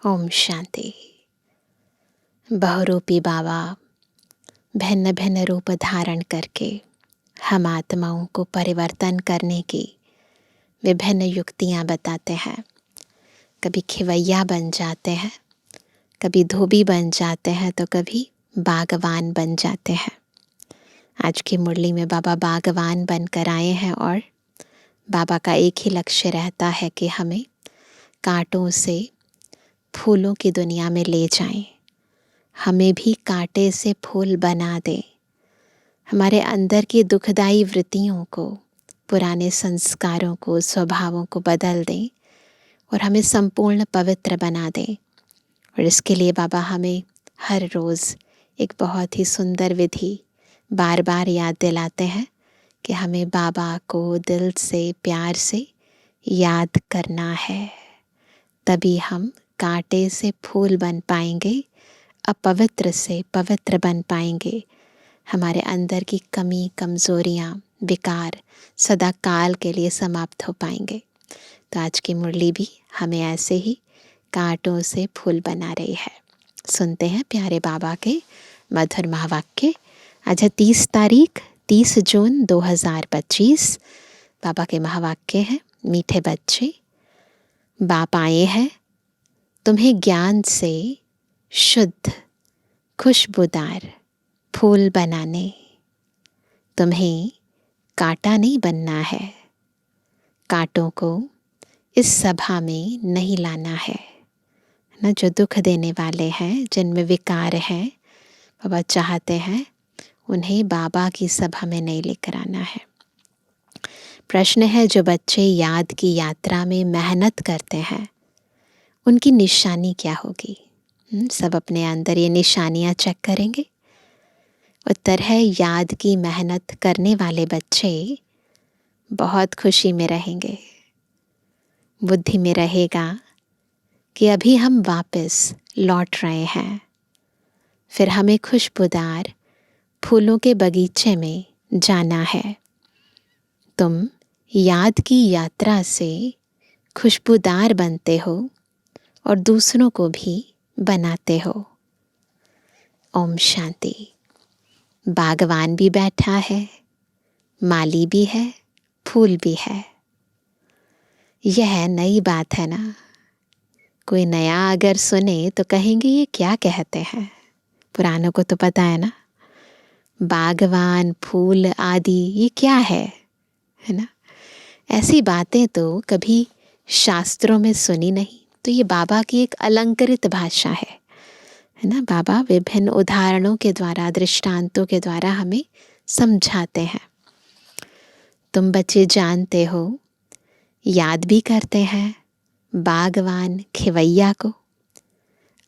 ओम शांति। बहुरूपी बाबा भिन्न भिन्न रूप धारण करके हम आत्माओं को परिवर्तन करने की विभिन्न युक्तियाँ बताते हैं। कभी खिवैया बन जाते हैं, कभी धोबी बन जाते हैं, तो कभी बागवान बन जाते हैं। आज की मुरली में बाबा बागवान बनकर आए हैं और बाबा का एक ही लक्ष्य रहता है कि हमें कांटों से फूलों की दुनिया में ले जाएं, हमें भी कांटे से फूल बना दें, हमारे अंदर की दुखदाई वृत्तियों को, पुराने संस्कारों को, स्वभावों को बदल दें और हमें संपूर्ण पवित्र बना दें। और इसके लिए बाबा हमें हर रोज़ एक बहुत ही सुंदर विधि बार बार याद दिलाते हैं कि हमें बाबा को दिल से प्यार से याद करना है, तभी हम कांटे से फूल बन पाएंगे, अपवित्र से पवित्र बन पाएंगे। हमारे अंदर की कमी, कमज़ोरियाँ, विकार सदा काल के लिए समाप्त हो पाएंगे। तो आज की मुरली भी हमें ऐसे ही कांटों से फूल बना रही है। सुनते हैं प्यारे बाबा के मधुर महावाक्य। आज है 30 जून 2025। बाबा के महावाक्य हैं, मीठे बच्चे, बाप आए हैं तुम्हें ज्ञान से शुद्ध खुशबूदार फूल बनाने। तुम्हें कांटा नहीं बनना है, कांटों को इस सभा में नहीं लाना है ना। जो दुख देने वाले हैं, जिनमें विकार हैं, बाबा चाहते हैं उन्हें बाबा की सभा में नहीं लेकर आना है। प्रश्न है, जो बच्चे याद की यात्रा में मेहनत करते हैं उनकी निशानी क्या होगी? सब अपने अंदर ये निशानियाँ चेक करेंगे। उत्तर है, याद की मेहनत करने वाले बच्चे बहुत खुशी में रहेंगे। बुद्धि में रहेगा कि अभी हम वापस लौट रहे हैं, फिर हमें खुशबूदार फूलों के बगीचे में जाना है। तुम याद की यात्रा से खुशबूदार बनते हो और दूसरों को भी बनाते हो। ओम शांति। बागवान भी बैठा है, माली भी है, फूल भी है। यह नई बात है ना। कोई नया अगर सुने तो कहेंगे ये क्या कहते हैं। पुरानों को तो पता है ना, बागवान, फूल आदि ये क्या है ना। ऐसी बातें तो कभी शास्त्रों में सुनी नहीं। तो ये बाबा की एक अलंकृत भाषा है ना। बाबा विभिन्न उदाहरणों के द्वारा, दृष्टांतों के द्वारा हमें समझाते हैं। तुम बच्चे जानते हो, याद भी करते हैं बागवान खिवैया को।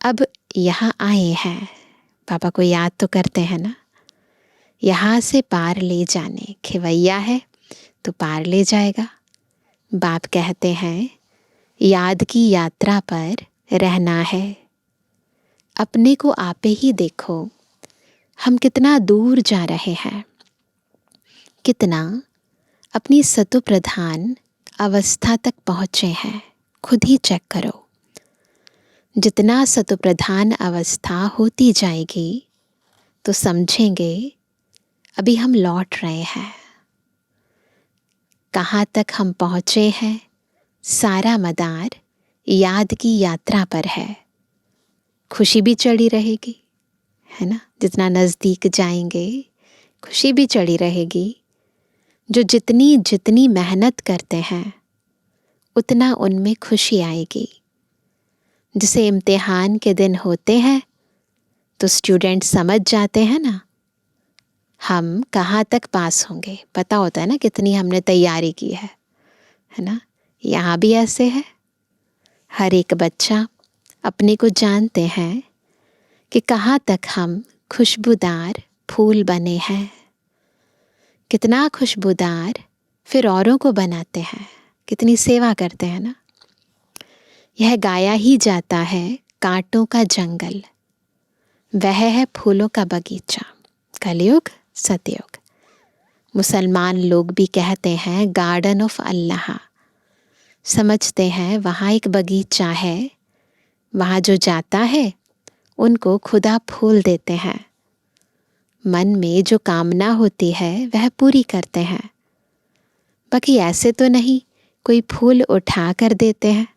अब यहाँ आए हैं, बाबा को याद तो करते हैं ना। यहाँ से पार ले जाने, खिवैया है तो पार ले जाएगा। बाप कहते हैं याद की यात्रा पर रहना है। अपने को आपे ही देखो, हम कितना दूर जा रहे हैं, कितना अपनी सतो प्रधान अवस्था तक पहुँचे हैं। खुद ही चेक करो। जितना सतो प्रधान अवस्था होती जाएगी तो समझेंगे अभी हम लौट रहे हैं। कहाँ तक हम पहुँचे हैं? सारा मदार याद की यात्रा पर है। खुशी भी चढ़ी रहेगी, है ना। जितना नज़दीक जाएंगे खुशी भी चढ़ी रहेगी। जो जितनी जितनी मेहनत करते हैं उतना उनमें खुशी आएगी। जैसे इम्तिहान के दिन होते हैं तो स्टूडेंट समझ जाते हैं ना, हम कहाँ तक पास होंगे। पता होता है ना कितनी हमने तैयारी की है ना। यहाँ भी ऐसे है। हर एक बच्चा अपने को जानते हैं कि कहाँ तक हम खुशबूदार फूल बने हैं। कितना खुशबूदार फिर औरों को बनाते हैं, कितनी सेवा करते हैं ना। यह गाया ही जाता है कांटों का जंगल, वह है फूलों का बगीचा। कलयुग सतयुग। मुसलमान लोग भी कहते हैं गार्डन ऑफ अल्लाह। समझते हैं वहाँ एक बगीचा है, वहाँ जो जाता है उनको खुदा फूल देते हैं। मन में जो कामना होती है वह पूरी करते हैं। बाकी ऐसे तो नहीं कोई फूल उठा कर देते हैं।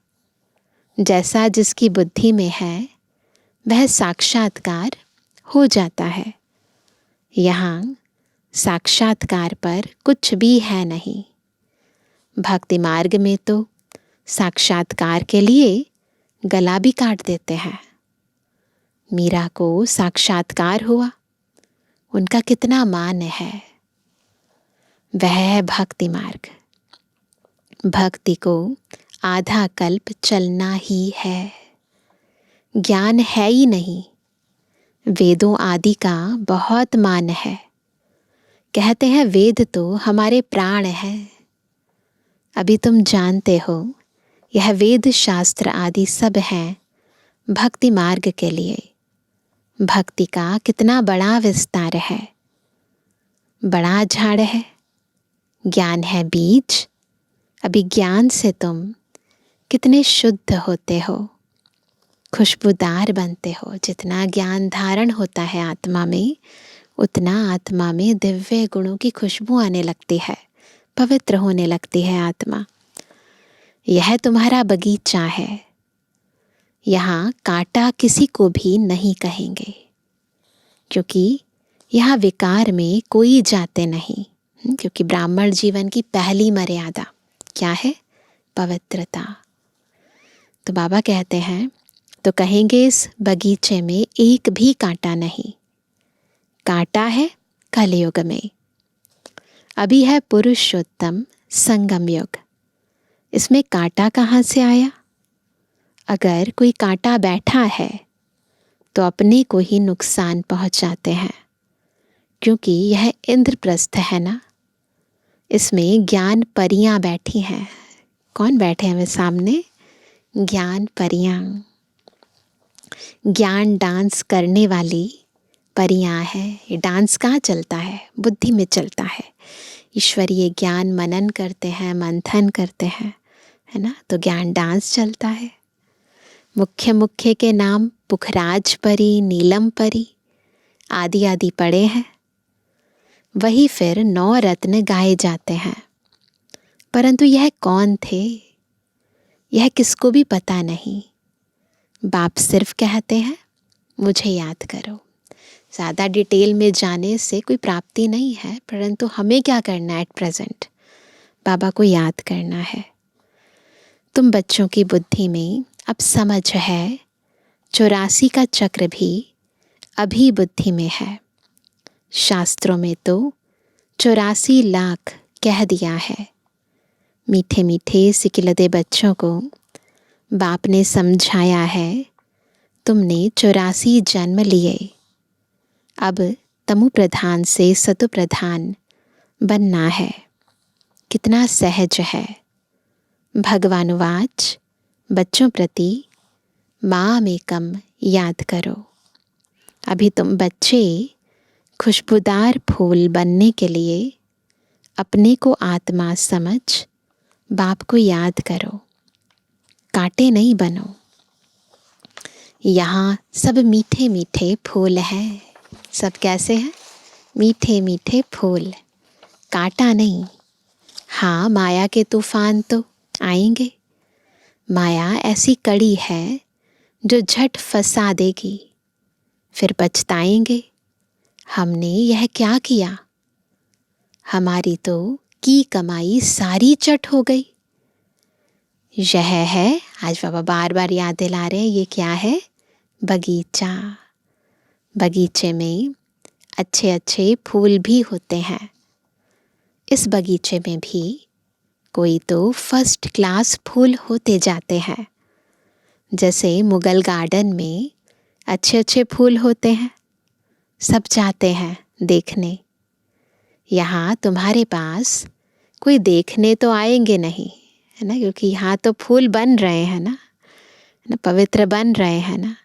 जैसा जिसकी बुद्धि में है वह साक्षात्कार हो जाता है। यहाँ साक्षात्कार पर कुछ भी है नहीं। भक्ति मार्ग में तो साक्षात्कार के लिए गला भी काट देते हैं। मीरा को साक्षात्कार हुआ, उनका कितना मान है। वह है भक्ति मार्ग। भक्ति को आधा कल्प चलना ही है। ज्ञान है ही नहीं। वेदों आदि का बहुत मान है। कहते हैं वेद तो हमारे प्राण है। अभी तुम जानते हो यह वेद शास्त्र आदि सब हैं भक्ति मार्ग के लिए। भक्ति का कितना बड़ा विस्तार है, बड़ा झाड़ है। ज्ञान है बीज। अभी ज्ञान से तुम कितने शुद्ध होते हो, खुशबूदार बनते हो। जितना ज्ञान धारण होता है आत्मा में, उतना आत्मा में दिव्य गुणों की खुशबू आने लगती है, पवित्र होने लगती है आत्मा। यह तुम्हारा बगीचा है। यहाँ कांटा किसी को भी नहीं कहेंगे, क्योंकि यहाँ विकार में कोई जाते नहीं। क्योंकि ब्राह्मण जीवन की पहली मर्यादा क्या है? पवित्रता। तो बाबा कहते हैं तो कहेंगे इस बगीचे में एक भी कांटा नहीं। कांटा है कलयुग में। अभी है पुरुषोत्तम संगम युग। इसमें कांटा कहाँ से आया? अगर कोई कांटा बैठा है तो अपने को ही नुकसान पहुंचाते हैं, क्योंकि यह इंद्रप्रस्थ है ना। इसमें ज्ञान परियां बैठी हैं। कौन बैठे हैं वे सामने? ज्ञान परियां। ज्ञान डांस करने वाली परियां है। ये डांस कहाँ चलता है? बुद्धि में चलता है। ईश्वरीय ज्ञान मनन करते हैं, मंथन करते हैं, है ना। तो ज्ञान डांस चलता है। मुख्य मुख्य के नाम पुखराज परी, नीलम परी आदि आदि पड़े हैं। वही फिर 9 रत्न गाए जाते हैं। परंतु यह कौन थे, यह किसको भी पता नहीं। बाप सिर्फ कहते हैं मुझे याद करो। ज़्यादा डिटेल में जाने से कोई प्राप्ति नहीं है, परंतु हमें क्या करना है? एट प्रेजेंट बाबा को याद करना है। तुम बच्चों की बुद्धि में अब समझ है। 84 का चक्र भी अभी बुद्धि में है। शास्त्रों में तो 84 लाख कह दिया है। मीठे मीठे सिकिलदे बच्चों को बाप ने समझाया है, तुमने 84 जन्म लिए। अब तमु प्रधान से सतु प्रधान बनना है। कितना सहज है। भगवानुवाच बच्चों प्रति मामेकम याद करो। अभी तुम बच्चे खुशबूदार फूल बनने के लिए अपने को आत्मा समझ बाप को याद करो। कांटे नहीं बनो। यहाँ सब मीठे मीठे फूल हैं। सब कैसे हैं? मीठे मीठे फूल, कांटा नहीं। हाँ, माया के तूफान तो आएंगे। माया ऐसी कड़ी है जो झट फंसा देगी। फिर पछताएंगे, हमने यह क्या किया। हमारी तो की कमाई सारी चट हो गई। यह है, आज बाबा बार बार याद दिला रहे हैं, ये क्या है? बगीचा। बगीचे में अच्छे अच्छे फूल भी होते हैं। इस बगीचे में भी कोई तो फर्स्ट क्लास फूल होते जाते हैं। जैसे मुगल गार्डन में अच्छे अच्छे फूल होते हैं, सब जाते हैं देखने। यहाँ तुम्हारे पास कोई देखने तो आएंगे नहीं, है ना, क्योंकि यहाँ तो फूल बन रहे हैं ना, है ना, पवित्र बन रहे हैं ना।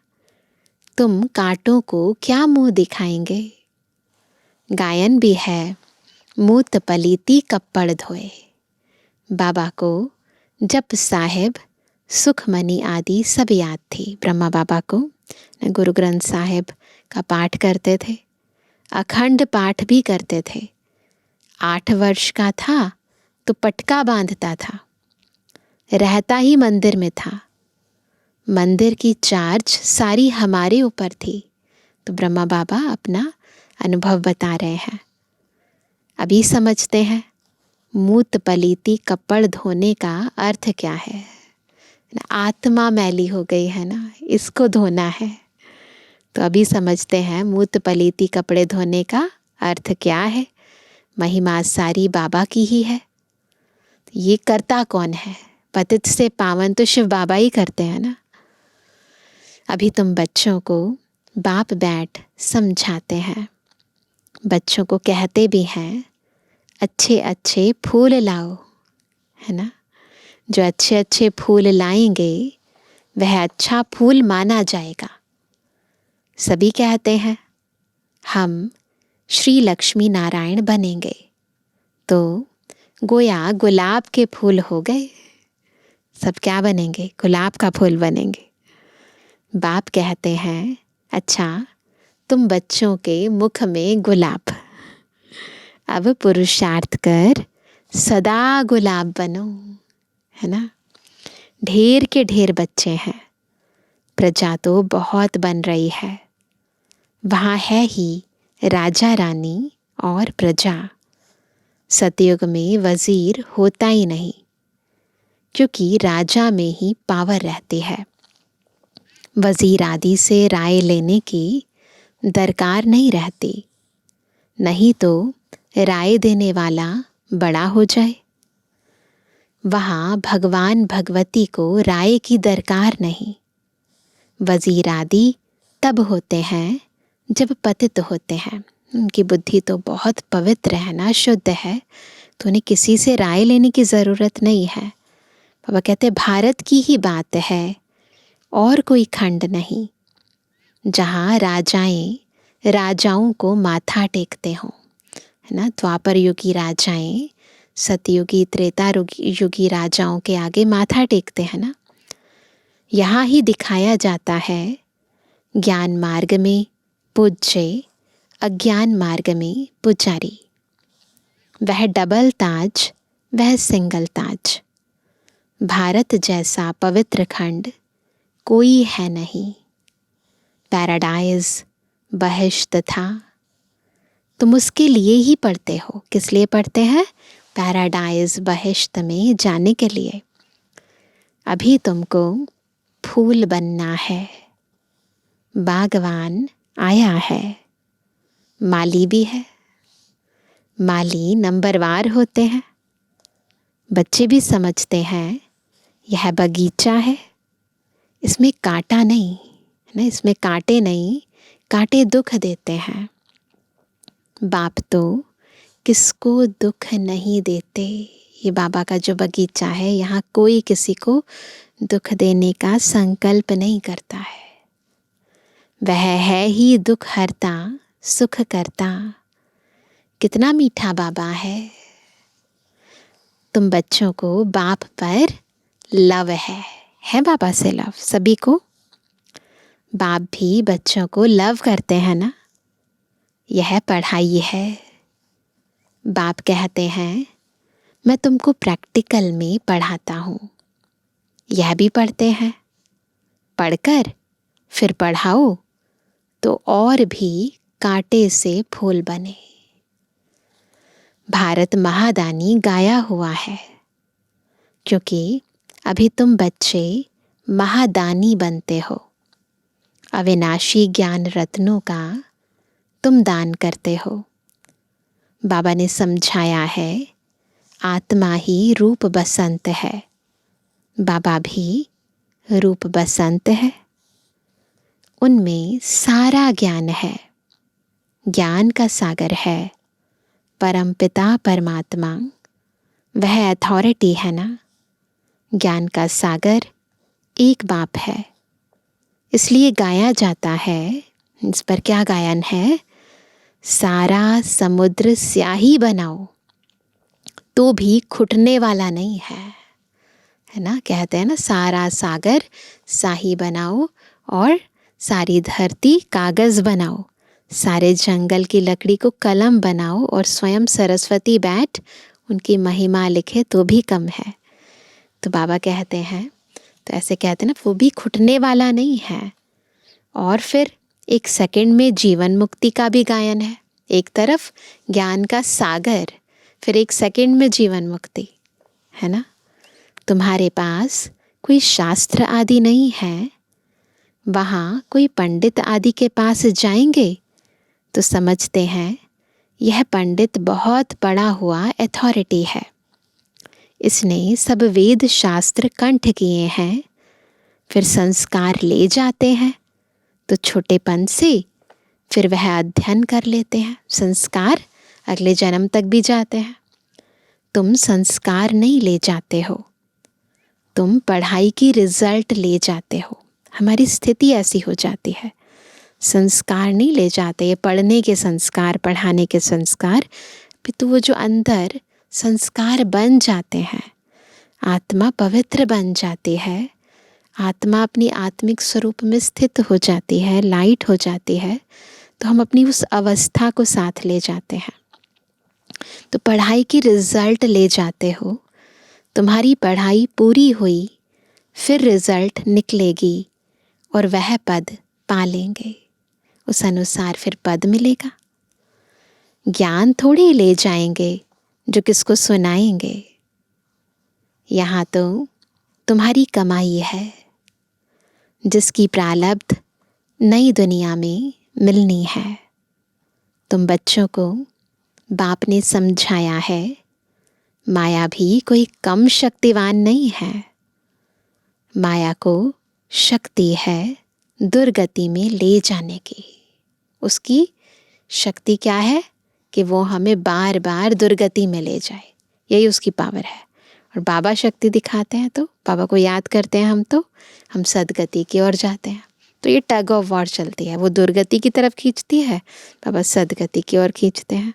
तुम कांटों को क्या मुंह दिखाएंगे? गायन भी है, मूत पलीती कप्पड़ धोए। बाबा को जप साहेब सुखमणि आदि सब याद थी ब्रह्मा बाबा को। गुरु ग्रंथ साहिब का पाठ करते थे, अखंड पाठ भी करते थे। 8 वर्ष का था तो पटका बांधता था, रहता ही मंदिर में था। मंदिर की चार्ज सारी हमारे ऊपर थी। तो ब्रह्मा बाबा अपना अनुभव बता रहे हैं। अभी समझते हैं मूत पलीती कपड़ धोने का अर्थ क्या है। आत्मा मैली हो गई है ना, इसको धोना है। तो अभी समझते हैं मूत पलीती कपड़े धोने का अर्थ क्या है। महिमा सारी बाबा की ही है। ये करता कौन है? पतित से पावन तो शिव बाबा ही करते हैं ना। अभी तुम बच्चों को बाप बैठ समझाते हैं, बच्चों को कहते भी हैं अच्छे अच्छे फूल लाओ, है ना। जो अच्छे अच्छे फूल लाएंगे वह अच्छा फूल माना जाएगा। सभी कहते हैं हम श्री लक्ष्मी नारायण बनेंगे, तो गोया गुलाब के फूल हो गए। सब क्या बनेंगे? गुलाब का फूल बनेंगे। बाप कहते हैं अच्छा तुम बच्चों के मुख में गुलाब, अब पुरुषार्थ कर सदा गुलाब बनो, है ना। ढेर के ढेर बच्चे हैं, प्रजा तो बहुत बन रही है। वहाँ है ही राजा रानी और प्रजा। सतयुग में वजीर होता ही नहीं, क्योंकि राजा में ही पावर रहती है। वजीर आदि से राय लेने की दरकार नहीं रहती, नहीं तो राय देने वाला बड़ा हो जाए। वहाँ भगवान भगवती को राय की दरकार नहीं। वजीर आदि तब होते हैं जब पतित होते हैं। उनकी बुद्धि तो बहुत पवित्र है ना, शुद्ध है, तो उन्हें किसी से राय लेने की ज़रूरत नहीं है। बाबा कहते भारत की ही बात है, और कोई खंड नहीं जहाँ राजाएं राजाओं को माथा टेकते हों, है ना। द्वापर युगी राजाएं सतयुगी त्रेता युगी राजाओं के आगे माथा टेकते हैं ना। यहाँ ही दिखाया जाता है ज्ञान मार्ग में पूज्य, अज्ञान मार्ग में पुजारी। वह डबल ताज, वह सिंगल ताज। भारत जैसा पवित्र खंड कोई है नहीं। पैराडाइज बहिश्त था, तुम उसके लिए ही पढ़ते हो। किस लिए पढ़ते हैं? पैराडाइज बहिश्त में जाने के लिए। अभी तुमको फूल बनना है। बागवान आया है, माली भी है। माली नंबरवार होते हैं। बच्चे भी समझते हैं यह बगीचा है, इसमें कांटा नहीं, है ना, इसमें कांटे नहीं, कांटे दुख देते हैं। बाप तो किसको दुख नहीं देते। ये बाबा का जो बगीचा है, यहाँ कोई किसी को दुख देने का संकल्प नहीं करता है। वह है ही दुख हरता, सुख करता। कितना मीठा बाबा है। तुम बच्चों को बाप पर लव है बाबा से लव। सभी को बाप भी बच्चों को लव करते हैं ना। यह पढ़ाई है। बाप कहते हैं मैं तुमको प्रैक्टिकल में पढ़ाता हूँ। यह भी पढ़ते हैं, पढ़कर फिर पढ़ाओ तो और भी कांटे से फूल बने। भारत महादानी गाया हुआ है, क्योंकि अभी तुम बच्चे महादानी बनते हो। अविनाशी ज्ञान रत्नों का तुम दान करते हो। बाबा ने समझाया है आत्मा ही रूप बसंत है। बाबा भी रूप बसंत है। उनमें सारा ज्ञान है, ज्ञान का सागर है। परमपिता परमात्मा वह अथॉरिटी है ना। ज्ञान का सागर एक बाप है, इसलिए गाया जाता है। इस पर क्या गायन है? सारा समुद्र स्याही बनाओ तो भी खुटने वाला नहीं है, है ना। कहते हैं ना, सारा सागर शाही बनाओ और सारी धरती कागज़ बनाओ, सारे जंगल की लकड़ी को कलम बनाओ और स्वयं सरस्वती बैठ उनकी महिमा लिखे तो भी कम है। तो बाबा कहते हैं, तो ऐसे कहते हैं ना, वो भी घुटने वाला नहीं है। और फिर एक सेकंड में जीवन मुक्ति का भी गायन है। एक तरफ ज्ञान का सागर, फिर एक सेकंड में जीवन मुक्ति, है ना। तुम्हारे पास कोई शास्त्र आदि नहीं है, वहाँ कोई पंडित आदि के पास जाएंगे तो समझते हैं यह पंडित बहुत पढ़ा हुआ अथॉरिटी है, इसने सब वेद शास्त्र कंठ किए हैं। फिर संस्कार ले जाते हैं तो छोटेपन से फिर वह अध्ययन कर लेते हैं, संस्कार अगले जन्म तक भी जाते हैं। तुम संस्कार नहीं ले जाते हो, तुम पढ़ाई की रिजल्ट ले जाते हो। हमारी स्थिति ऐसी हो जाती है, संस्कार नहीं ले जाते, ये पढ़ने के संस्कार, पढ़ाने के संस्कार, तो वो जो अंदर संस्कार बन जाते हैं, आत्मा पवित्र बन जाती है, आत्मा अपनी आत्मिक स्वरूप में स्थित हो जाती है, लाइट हो जाती है, तो हम अपनी उस अवस्था को साथ ले जाते हैं। तो पढ़ाई की रिजल्ट ले जाते हो, तुम्हारी पढ़ाई पूरी हुई, फिर रिजल्ट निकलेगी और वह पद पा लेंगे, उस अनुसार फिर पद मिलेगा। ज्ञान थोड़ी ले जाएंगे जो किसको सुनाएंगे। यहाँ तो तुम्हारी कमाई है जिसकी प्रारब्ध नई दुनिया में मिलनी है। तुम बच्चों को बाप ने समझाया है, माया भी कोई कम शक्तिवान नहीं है। माया को शक्ति है दुर्गति में ले जाने की। उसकी शक्ति क्या है कि वो हमें बार बार दुर्गति में ले जाए, यही उसकी पावर है। और बाबा शक्ति दिखाते हैं तो बाबा को याद करते हैं हम सदगति की ओर जाते हैं। तो ये टग ऑफ वॉर चलती है, वो दुर्गति की तरफ खींचती है, बाबा सदगति की ओर खींचते हैं।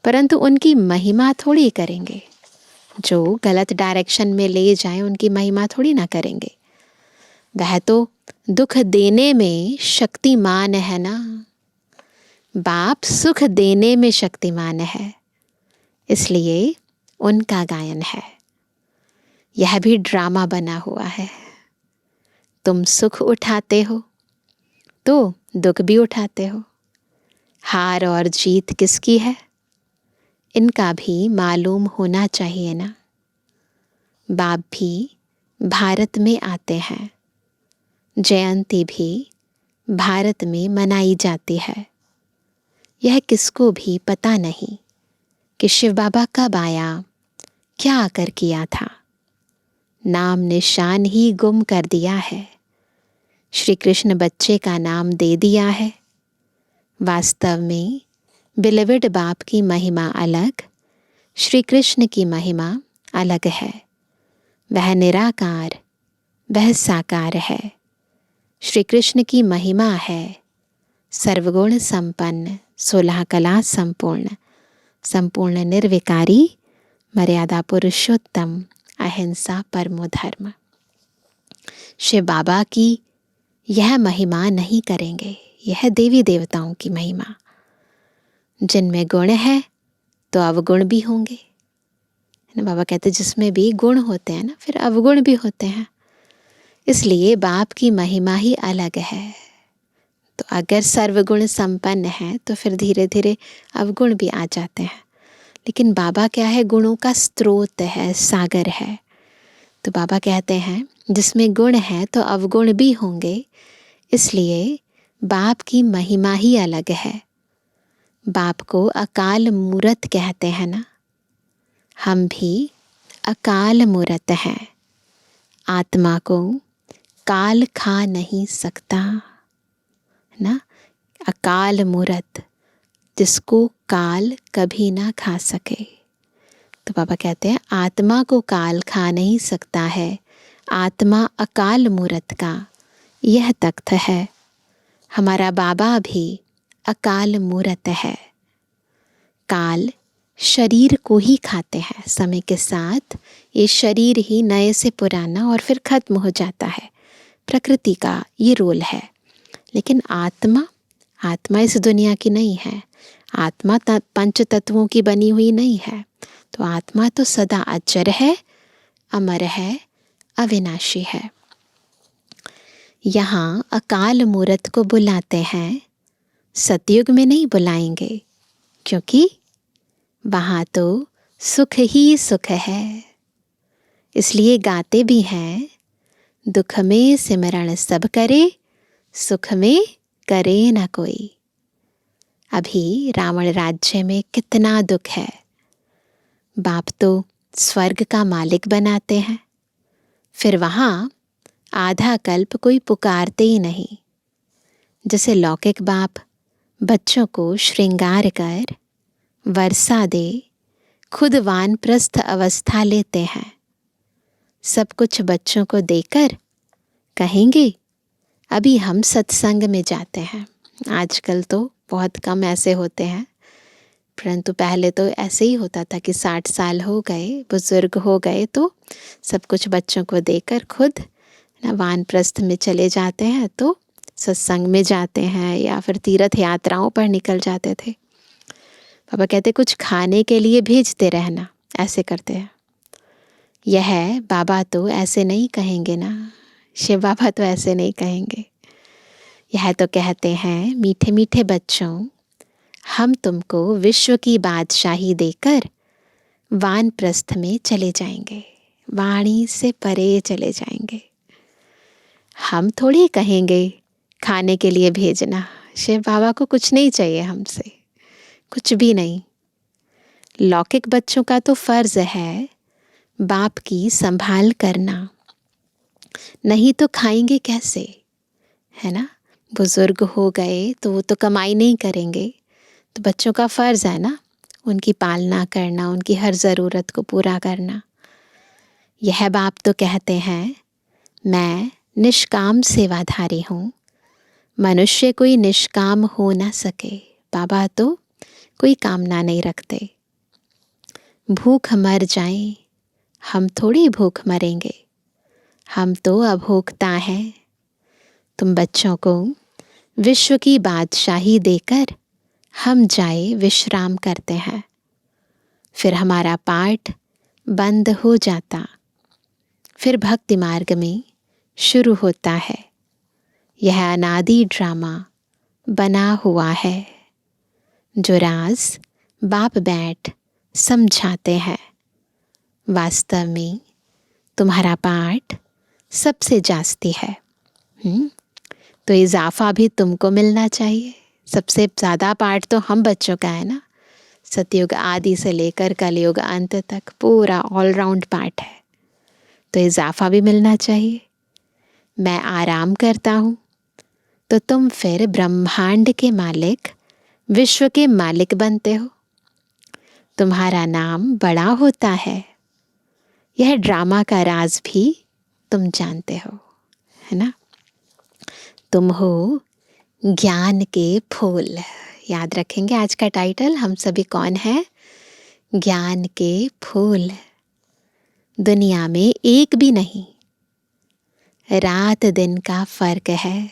परंतु उनकी महिमा थोड़ी करेंगे, जो गलत डायरेक्शन में ले जाएं उनकी महिमा थोड़ी ना करेंगे। वह तो दुख देने में शक्तिमान है ना, बाप सुख देने में शक्तिमान है, इसलिए उनका गायन है। यह भी ड्रामा बना हुआ है। तुम सुख उठाते हो तो दुख भी उठाते हो। हार और जीत किसकी है, इनका भी मालूम होना चाहिए ना। बाप भी भारत में आते हैं, जयंती भी भारत में मनाई जाती है। यह किसको भी पता नहीं कि शिव बाबा कब आया, क्या आकर किया था। नाम निशान ही गुम कर दिया है। श्री कृष्ण बच्चे का नाम दे दिया है। वास्तव में बिलविड बाप की महिमा अलग, श्री कृष्ण की महिमा अलग है। वह निराकार, वह साकार है। श्री कृष्ण की महिमा है सर्वगुण संपन्न, 16 कला संपूर्ण, संपूर्ण निर्विकारी, मर्यादा पुरुषोत्तम, अहिंसा परमो धर्म। शिव बाबा की यह महिमा नहीं करेंगे, यह देवी देवताओं की महिमा। जिनमें गुण है तो अवगुण भी होंगे, है ना। बाबा कहते जिसमें भी गुण होते हैं ना, फिर अवगुण भी होते हैं। इसलिए बाप की महिमा ही अलग है। तो अगर सर्वगुण संपन्न है तो फिर धीरे धीरे अवगुण भी आ जाते हैं। लेकिन बाबा क्या है, गुणों का स्रोत है, सागर है। तो बाबा कहते हैं जिसमें गुण है तो अवगुण भी होंगे, इसलिए बाप की महिमा ही अलग है। बाप को अकाल मूरत कहते हैं ना, हम भी अकाल मूरत हैं। आत्मा को काल खा नहीं सकता ना, अकाल मूरत, जिसको काल कभी ना खा सके। तो बाबा कहते हैं आत्मा को काल खा नहीं सकता है, आत्मा अकाल मूरत का यह तख्त है। हमारा बाबा भी अकाल मूरत है। काल शरीर को ही खाते हैं। समय के साथ ये शरीर ही नए से पुराना और फिर खत्म हो जाता है। प्रकृति का ये रोल है। लेकिन आत्मा, आत्मा इस दुनिया की नहीं है। आत्मा पंच तत्वों की बनी हुई नहीं है। तो आत्मा तो सदा अचर है, अमर है, अविनाशी है। यहाँ अकाल मूरत को बुलाते हैं, सतयुग में नहीं बुलाएंगे, क्योंकि वहाँ तो सुख ही सुख है। इसलिए गाते भी हैं, दुख में सिमरण सब करे, सुख में करे ना कोई। अभी रावण राज्य में कितना दुख है। बाप तो स्वर्ग का मालिक बनाते हैं, फिर वहाँ आधा कल्प कोई पुकारते ही नहीं। जैसे लौकिक बाप बच्चों को श्रृंगार कर वर्षा दे, खुद वानप्रस्थ अवस्था लेते हैं। सब कुछ बच्चों को देकर कहेंगे अभी हम सत्संग में जाते हैं। आजकल तो बहुत कम ऐसे होते हैं, परंतु पहले तो ऐसे ही होता था कि 60 साल हो गए, बुजुर्ग हो गए तो सब कुछ बच्चों को देकर खुद ना वानप्रस्थ में चले जाते हैं, तो सत्संग में जाते हैं या फिर तीर्थ यात्राओं पर निकल जाते थे। पापा कहते कुछ खाने के लिए भेजते रहना, ऐसे करते हैं। यह बाबा तो ऐसे नहीं कहेंगे ना, शिव बाबा तो ऐसे नहीं कहेंगे। यह तो कहते हैं, मीठे मीठे बच्चों, हम तुमको विश्व की बादशाही देकर वानप्रस्थ में चले जाएंगे, वाणी से परे चले जाएंगे। हम थोड़ी कहेंगे खाने के लिए भेजना। शिव बाबा को कुछ नहीं चाहिए हमसे, कुछ भी नहीं। लौकिक बच्चों का तो फर्ज है बाप की संभाल करना, नहीं तो खाएंगे कैसे, है ना। बुजुर्ग हो गए तो वो तो कमाई नहीं करेंगे, तो बच्चों का फर्ज है ना उनकी पालना करना, उनकी हर ज़रूरत को पूरा करना। यह बाप तो कहते हैं, मैं निष्काम सेवाधारी हूँ, मनुष्य कोई निष्काम हो ना सके। बाबा तो कोई कामना नहीं रखते। भूख मर जाएं, हम थोड़ी भूख मरेंगे, हम तो अभोक्ता हैं। तुम बच्चों को विश्व की बादशाही देकर हम जाए विश्राम करते हैं, फिर हमारा पाठ बंद हो जाता, फिर भक्ति मार्ग में शुरू होता है। यह अनादि ड्रामा बना हुआ है, जो राज बाप बैठ समझाते हैं। वास्तव में तुम्हारा पाठ सबसे जास्ती है। तो इजाफा भी तुमको मिलना चाहिए। सबसे ज़्यादा पाठ तो हम बच्चों का है ना। सतयुग आदि से लेकर कलयुग अंत तक पूरा ऑलराउंड पाठ है, तो इजाफा भी मिलना चाहिए। मैं आराम करता हूँ तो तुम फिर ब्रह्मांड के मालिक, विश्व के मालिक बनते हो। तुम्हारा नाम बड़ा होता है, यह ड्रामा का राज भी तुम जानते हो, है ना। तुम हो ज्ञान के फूल। याद रखेंगे आज का टाइटल, हम सभी कौन है? ज्ञान के फूल। दुनिया में एक भी नहीं, रात दिन का फर्क है।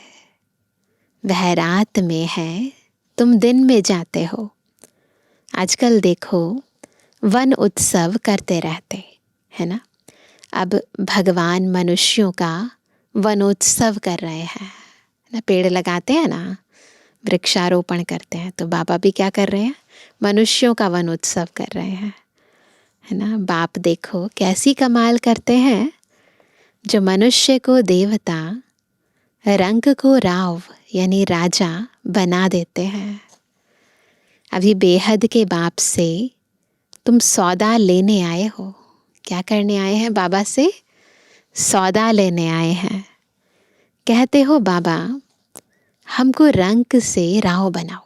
वह रात में है, तुम दिन में जाते हो। आजकल देखो वन उत्सव करते रहते है ना। अब भगवान मनुष्यों का वनोत्सव कर रहे हैं ना, पेड़ लगाते हैं ना, वृक्षारोपण करते हैं, तो बाबा भी क्या कर रहे हैं? मनुष्यों का वनोत्सव कर रहे हैं, है ना। बाप देखो कैसी कमाल करते हैं, जो मनुष्य को देवता, रंग को राव यानी राजा बना देते हैं। अभी बेहद के बाप से तुम सौदा लेने आए हो। क्या करने आए हैं? बाबा से सौदा लेने आए हैं। कहते हो बाबा हमको रंग से राव बनाओ।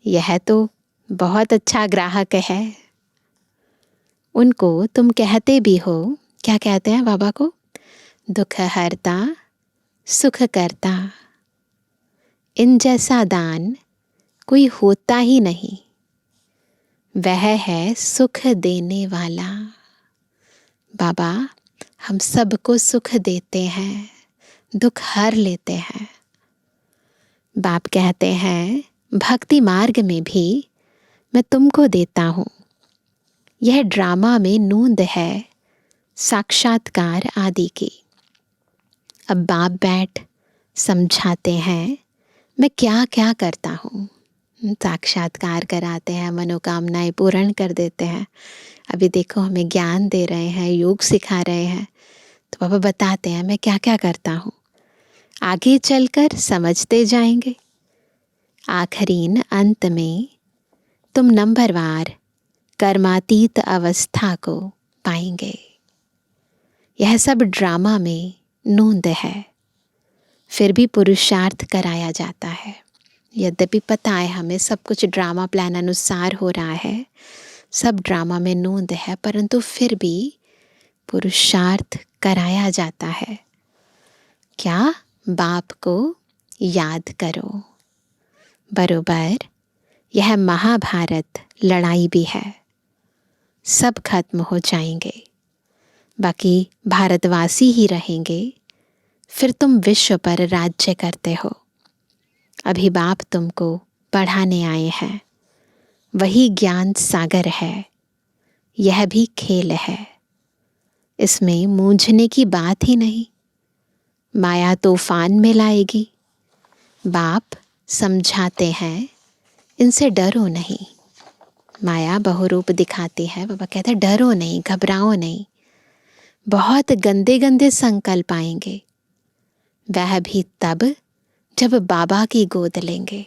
यह तो बहुत अच्छा ग्राहक है। उनको तुम कहते भी हो, क्या कहते हैं बाबा को? दुख हरता सुख करता। इन जैसा दान कोई होता ही नहीं। वह है सुख देने वाला। बाबा हम सबको सुख देते हैं, दुख हर लेते हैं। बाप कहते हैं भक्ति मार्ग में भी मैं तुमको देता हूँ। यह ड्रामा में नूंद है साक्षात्कार आदि की। अब बाप बैठ समझाते हैं मैं क्या क्या करता हूँ। साक्षात्कार कराते हैं, मनोकामनाएं पूर्ण कर देते हैं। अभी देखो हमें ज्ञान दे रहे हैं, योग सिखा रहे हैं, तो बाबा बताते हैं मैं क्या क्या करता हूँ। आगे चलकर समझते जाएंगे। आखिरीन अंत में तुम नंबरवार कर्मातीत अवस्था को पाएंगे। यह सब ड्रामा में नूंद है, फिर भी पुरुषार्थ कराया जाता है। यद्यपि पता है हमें सब कुछ ड्रामा प्लान अनुसार हो रहा है, सब ड्रामा में नूंद है, परंतु फिर भी पुरुषार्थ कराया जाता है। क्या? बाप को याद करो। बरोबर यह महाभारत लड़ाई भी है, सब खत्म हो जाएंगे, बाकी भारतवासी ही रहेंगे। फिर तुम विश्व पर राज्य करते हो। अभी बाप तुमको पढ़ाने आए हैं। वही ज्ञान सागर है, यह भी खेल है। इसमें मूंझने की बात ही नहीं। माया तूफान में लाएगी। बाप समझाते हैं इनसे डरो नहीं। माया बहुरूप दिखाती है। बाबा कहते हैं डरो नहीं, घबराओ नहीं। बहुत गंदे गंदे संकल्प आएंगे, वह भी तब जब बाबा की गोद लेंगे।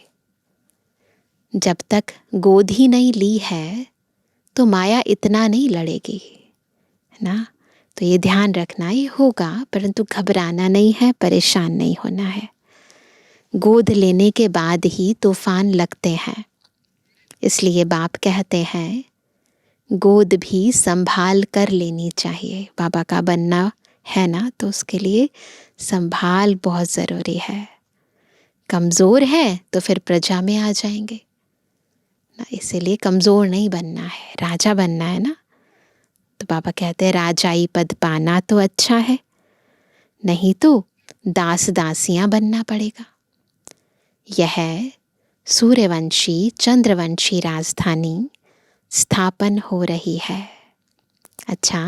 जब तक गोद ही नहीं ली है तो माया इतना नहीं लड़ेगी, है ना। तो ये ध्यान रखना, ये होगा, परंतु घबराना नहीं है, परेशान नहीं होना है। गोद लेने के बाद ही तूफान लगते हैं। इसलिए बाप कहते हैं गोद भी संभाल कर लेनी चाहिए। बाबा का बनना है ना, तो उसके लिए संभाल बहुत ज़रूरी है। कमज़ोर है तो फिर प्रजा में आ जाएंगे ना, इसीलिए कमज़ोर नहीं बनना है, राजा बनना है ना। तो बाबा कहते हैं राजाई पद पाना तो अच्छा है, नहीं तो दास दासियां बनना पड़ेगा। यह सूर्यवंशी चंद्रवंशी राजधानी स्थापन हो रही है। अच्छा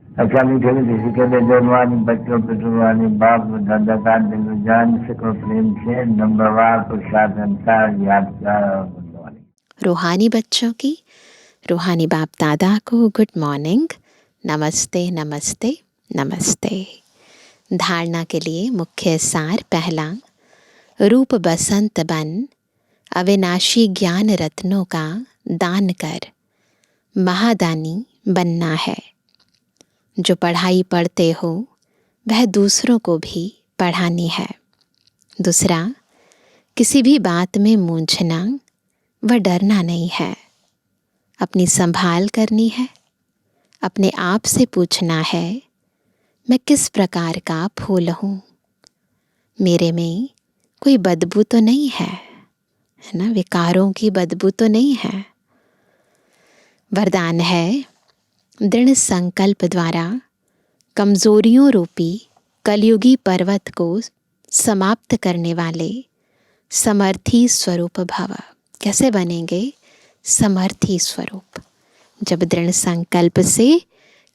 मीठे किसी के लिए जवानी बच्चों पे जुबानी बाप दादा का दिल जान सको प्रेम से नंबरवार प्रसाद अनुसार यादगार। रूहानी बच्चों की, रूहानी बाप दादा को गुड मॉर्निंग, नमस्ते नमस्ते नमस्ते। धारणा के लिए मुख्य सार पहला, रूप बसंत बन अविनाशी ज्ञान रत्नों का दान कर महादानी बनना है। जो पढ़ाई पढ़ते हो वह दूसरों को भी पढ़ानी है। दूसरा, किसी भी बात में मूंझना व डरना नहीं है, अपनी संभाल करनी है। अपने आप से पूछना है मैं किस प्रकार का फूल हूँ, मेरे में कोई बदबू तो नहीं है ना, विकारों की बदबू तो नहीं है। वरदान है दृढ़ संकल्प द्वारा कमजोरियों रूपी कलयुगी पर्वत को समाप्त करने वाले समर्थी स्वरूप भव। कैसे बनेंगे समर्थी स्वरूप? जब दृढ़ संकल्प से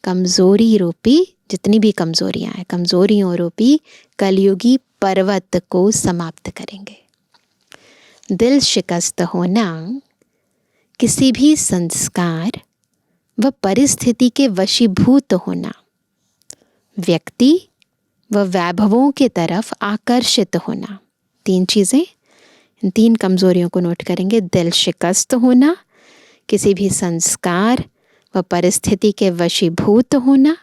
कमजोरी रूपी, जितनी भी कमजोरियां हैं, कमजोरियों रूपी कलयुगी पर्वत को समाप्त करेंगे। दिल शिकस्त होना किसी भी संस्कार व परिस्थिति के वशीभूत होना, व्यक्ति व वैभवों के तरफ आकर्षित होना, तीन चीज़ें, इन तीन कमजोरियों को नोट करेंगे। दिल शिकस्त होना, किसी भी संस्कार व परिस्थिति के वशीभूत होना,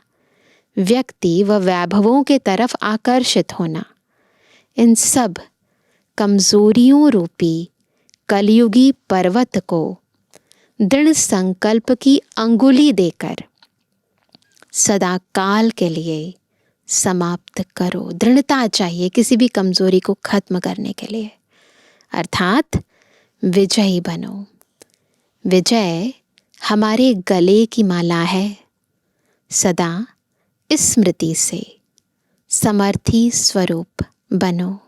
व्यक्ति व वैभवों के तरफ आकर्षित होना, इन सब कमजोरियों रूपी कलयुगी पर्वत को दृढ़ संकल्प की अंगुली देकर सदा काल के लिए समाप्त करो। दृढ़ता चाहिए किसी भी कमजोरी को खत्म करने के लिए, अर्थात विजयी बनो। विजय हमारे गले की माला है, सदा स्मृति से समर्थी स्वरूप बनो।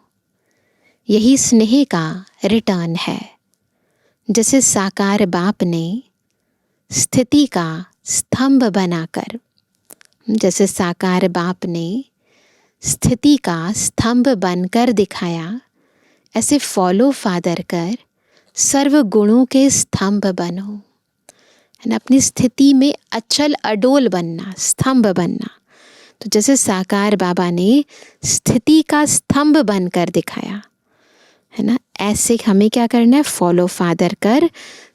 यही स्नेह का रिटर्न है। जैसे साकार बाप ने स्थिति का स्तंभ बनाकर, जैसे साकार बाप ने स्थिति का स्तंभ बनकर दिखाया, ऐसे फॉलो फादर कर सर्व गुणों के स्तंभ बनो। अपनी स्थिति में अचल अडोल बनना, स्तंभ बनना। तो जैसे साकार बाबा ने स्थिति का स्तंभ बनकर दिखाया है ना, ऐसे हमें क्या करना है, फॉलो फादर कर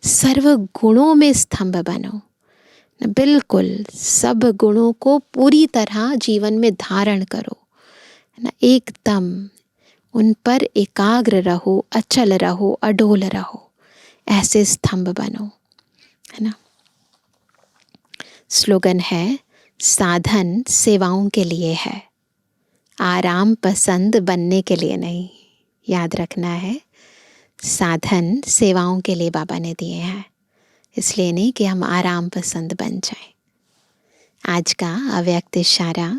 सर्व गुणों में स्तंभ बनो। बिल्कुल सब गुणों को पूरी तरह जीवन में धारण करो, है ना, एकदम उन पर एकाग्र रहो, अचल रहो, अडोल रहो, ऐसे स्तंभ बनो, है ना। स्लोगन है, साधन सेवाओं के लिए है, आराम पसंद बनने के लिए नहीं। याद रखना है, साधन सेवाओं के लिए बाबा ने दिए हैं, इसलिए नहीं कि हम आराम पसंद बन जाएं। आज का अव्यक्त इशारा,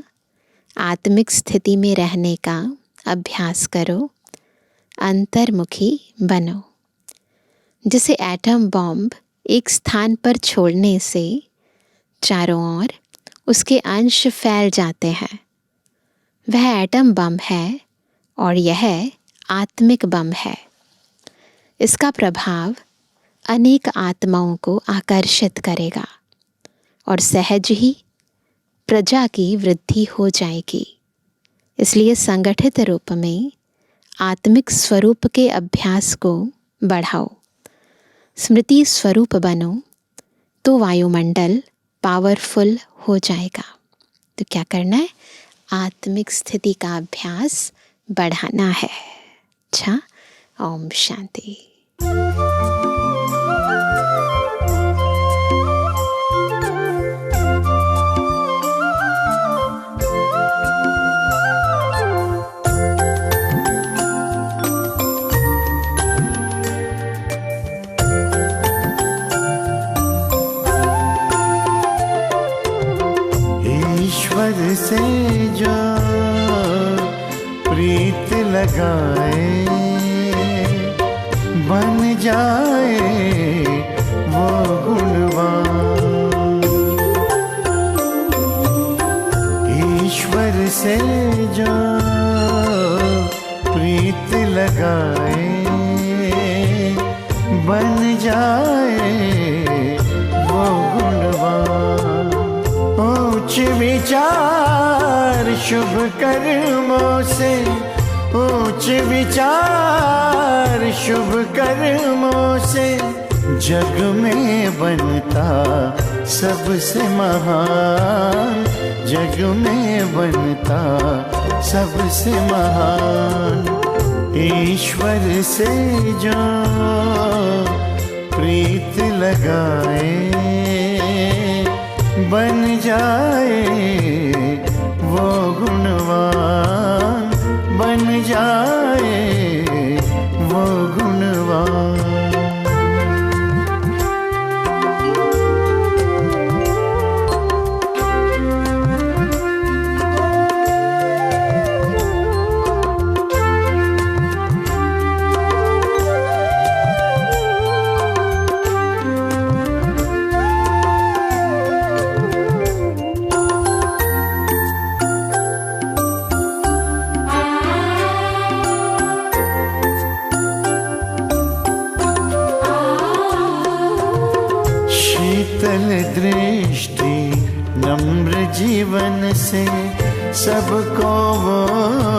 आत्मिक स्थिति में रहने का अभ्यास करो, अंतर्मुखी बनो। जैसे एटम बॉम्ब एक स्थान पर छोड़ने से चारों ओर उसके अंश फैल जाते हैं, वह एटम बम है और यह आत्मिक बम है। इसका प्रभाव अनेक आत्माओं को आकर्षित करेगा और सहज ही प्रजा की वृद्धि हो जाएगी। इसलिए संगठित रूप में आत्मिक स्वरूप के अभ्यास को बढ़ाओ, स्मृति स्वरूप बनो, तो वायुमंडल पावरफुल हो जाएगा। तो क्या करना है, आत्मिक स्थिति का अभ्यास बढ़ाना है। अच्छा, ओम शांति। ईश्वर से जो प्रीत लगाए, बन जाए वो गुणवान। ईश्वर से जो प्रीत लगाए, बन जाए वो गुणवान। उच्च विचार शुभ कर्मों से, उच्च विचार शुभ कर्मों से, जग में बनता सबसे महान, जग में बनता सबसे महान। ईश्वर से जो प्रीत लगाए, बन जाए वो गुणवान, बन जाए वो गुणवान। दृष्टि नम्र जीवन से, सबको वो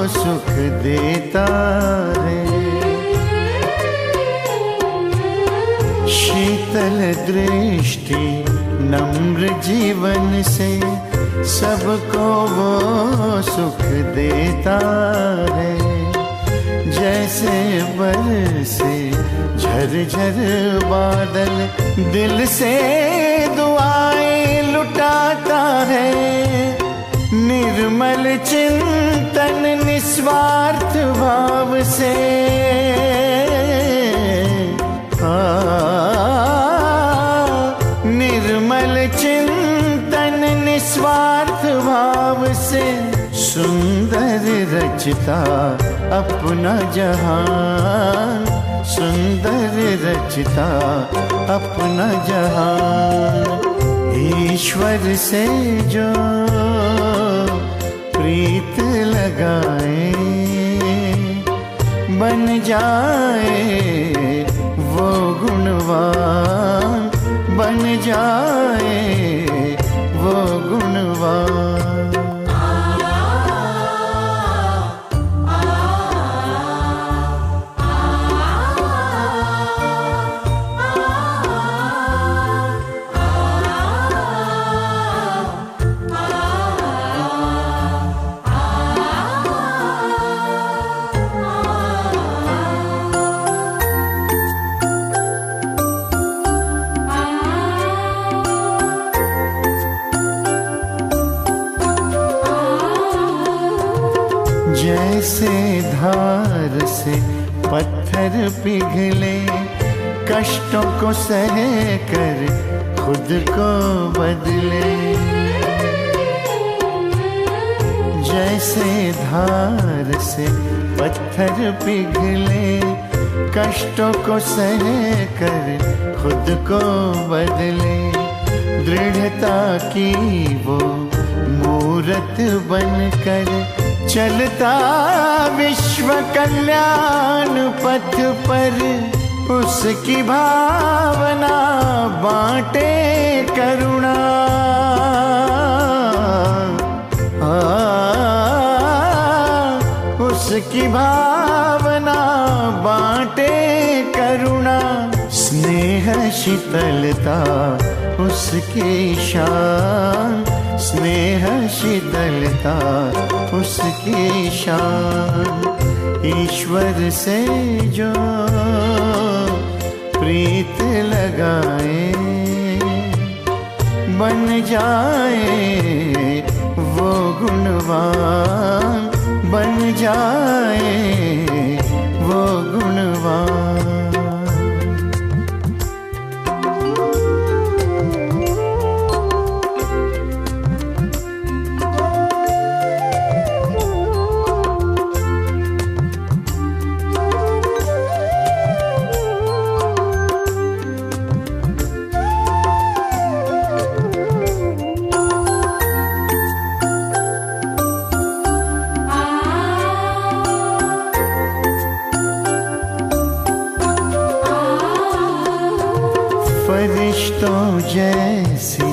सुख देता रे। शीतल दृष्टि नम्र जीवन से, सबको वो सुख देता रे। जैसे बरसे झरझर बादल, दिल से दुआएं लुटाता है। निर्मल चिंतन निस्वार्थ भाव से, रचता अपना जहान, सुंदर रचता अपना जहान। ईश्वर से जो प्रीत लगाए, बन जाए वो गुणवान, बन जाए वो गुणवान। जैसे धार से पत्थर पिघले, कष्टों को सह कर खुद को बदले। जैसे धार से पत्थर पिघले, कष्टों को सह कर खुद को बदले। दृढ़ता की वो मूरत बनकर चलता विश्व कल्याण पथ पर, उसकी भावना बांटे करुणा। उसकी भावना बांटे करुणा। स्नेह शीतलता उसकी शान, स्नेह शीतलता उसकी शान। ईश्वर से जो प्रीत लगाए, बन जाए वो गुणवान, बन जाए वो गुणवान। फरिश्तों जैसी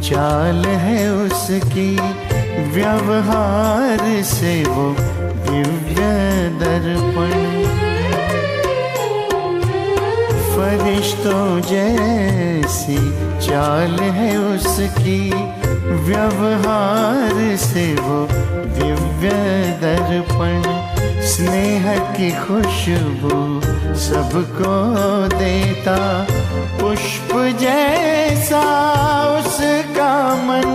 चाल है उसकी, व्यवहार से वो दिव्य दर्पण। फरिश्तों जैसी चाल है उसकी, व्यवहार से वो दिव्य दर्पण। स्नेह की खुशबू सबको देता, पुष्प जैसा उसका मन।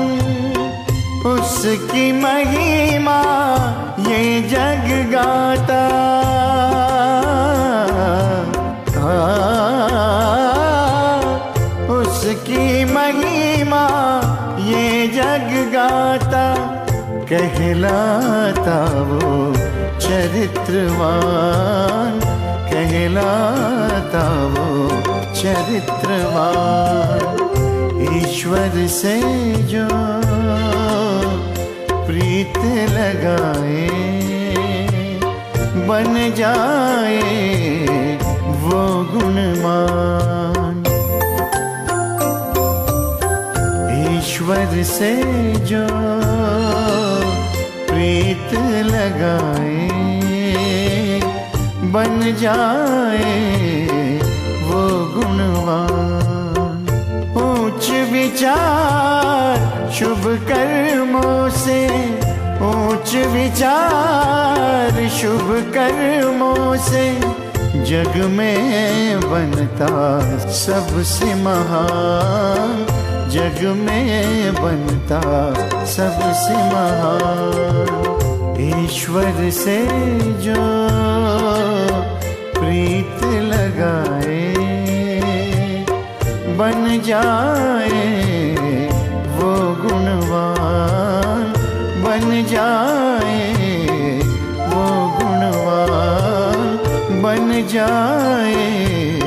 उसकी महिमा ये जग गाता। उसकी महिमा ये जग गाता। कहलाता वो चरित्रवान, कहलाता वो चरित्रवान। ईश्वर से जो प्रीत लगाए, बन जाए वो गुणवान। ईश्वर से जो प्रीत लगाए, बन जाए वो गुणवान। ऊंच विचार शुभ कर्मों से, ऊंच विचार शुभ कर्मों से, जग में बनता सबसे महान, जग में बनता सबसे महान। ईश्वर से जो प्रीत लगाए, बन जाए वो गुणवान, बन जाए बन जाए